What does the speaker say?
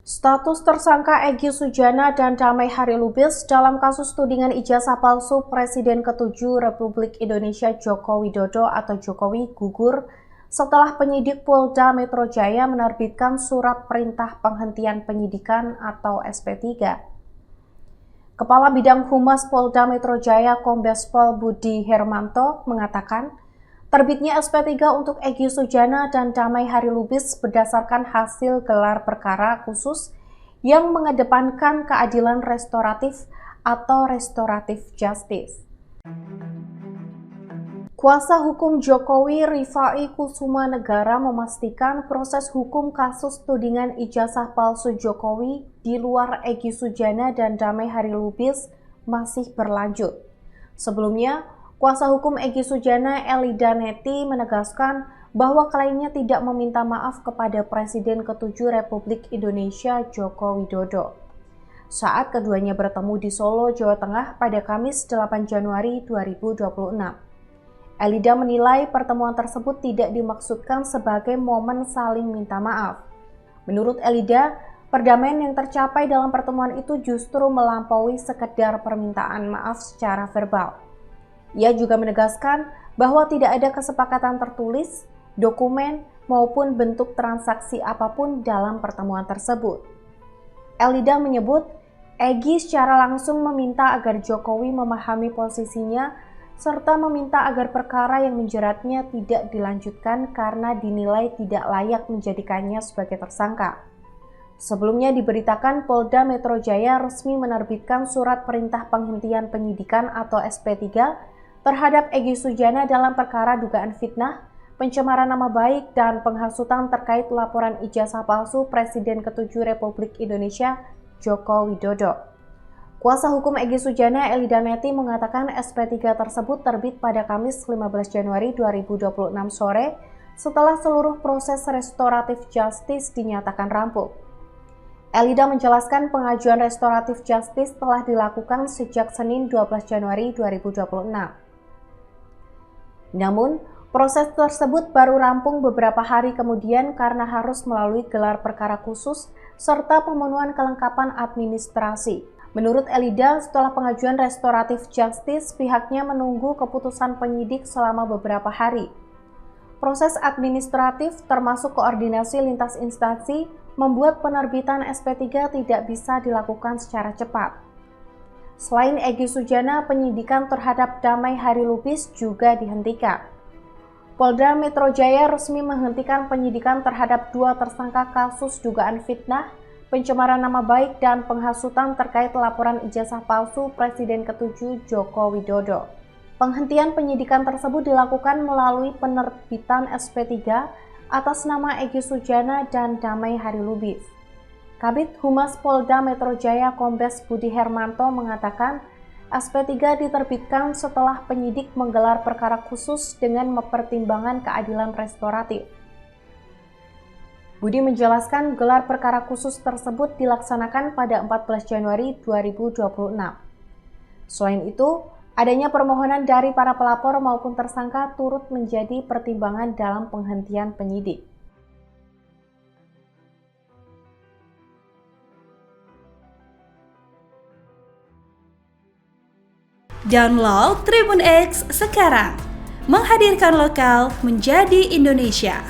Status tersangka Egy Sujana dan Damai Harilubis dalam kasus tudingan ijazah palsu Presiden ke-7 Republik Indonesia Joko Widodo atau Jokowi gugur setelah penyidik Polda Metro Jaya menerbitkan surat perintah penghentian penyidikan atau SP3. Kepala Bidang Humas Polda Metro Jaya Kombes Pol Budi Hermanto mengatakan, terbitnya SP3 untuk Egy Sujana dan Damai Harilubis berdasarkan hasil gelar perkara khusus yang mengedepankan keadilan restoratif atau restoratif justice. Kuasa hukum Jokowi Rifai Kusuma Negara memastikan proses hukum kasus tudingan ijazah palsu Jokowi di luar Egy Sujana dan Damai Harilubis masih berlanjut. Sebelumnya, kuasa hukum Egy Sujana Elida Neti menegaskan bahwa kliennya tidak meminta maaf kepada Presiden ke-7 Republik Indonesia Joko Widodo. Saat keduanya bertemu di Solo, Jawa Tengah pada Kamis 8 Januari 2026. Elida menilai pertemuan tersebut tidak dimaksudkan sebagai momen saling minta maaf. Menurut Elida, perdamaian yang tercapai dalam pertemuan itu justru melampaui sekedar permintaan maaf secara verbal. Ia juga menegaskan bahwa tidak ada kesepakatan tertulis, dokumen, maupun bentuk transaksi apapun dalam pertemuan tersebut. Elida menyebut, Egy secara langsung meminta agar Jokowi memahami posisinya serta meminta agar perkara yang menjeratnya tidak dilanjutkan karena dinilai tidak layak menjadikannya sebagai tersangka. Sebelumnya diberitakan Polda Metro Jaya resmi menerbitkan surat perintah penghentian penyidikan atau SP3 terhadap Egy Sujana dalam perkara dugaan fitnah, pencemaran nama baik, dan penghasutan terkait laporan ijazah palsu Presiden ke-7 Republik Indonesia Joko Widodo. Kuasa hukum Egy Sujana Elida Neti mengatakan SP3 tersebut terbit pada Kamis 15 Januari 2026 sore setelah seluruh proses restoratif justice dinyatakan rampung. Elida menjelaskan pengajuan restoratif justice telah dilakukan sejak Senin 12 Januari 2026. Namun, proses tersebut baru rampung beberapa hari kemudian karena harus melalui gelar perkara khusus serta pemenuhan kelengkapan administrasi. Menurut Elida, setelah pengajuan restoratif justice, pihaknya menunggu keputusan penyidik selama beberapa hari. Proses administratif termasuk koordinasi lintas instansi membuat penerbitan SP3 tidak bisa dilakukan secara cepat. Selain Egy Sujana, penyidikan terhadap Damai Harilubis juga dihentikan. Polda Metro Jaya resmi menghentikan penyidikan terhadap 2 tersangka kasus dugaan fitnah, pencemaran nama baik, dan penghasutan terkait laporan ijazah palsu Presiden ke-7 Joko Widodo. Penghentian penyidikan tersebut dilakukan melalui penerbitan SP3 atas nama Egy Sujana dan Damai Harilubis. Kabid Humas Polda Metro Jaya Kombes Budi Hermanto mengatakan SP3 diterbitkan setelah penyidik menggelar perkara khusus dengan mempertimbangkan keadilan restoratif. Budi menjelaskan gelar perkara khusus tersebut dilaksanakan pada 14 Januari 2026. Selain itu, adanya permohonan dari para pelapor maupun tersangka turut menjadi pertimbangan dalam penghentian penyidik. Download Tribun X sekarang, menghadirkan lokal menjadi Indonesia.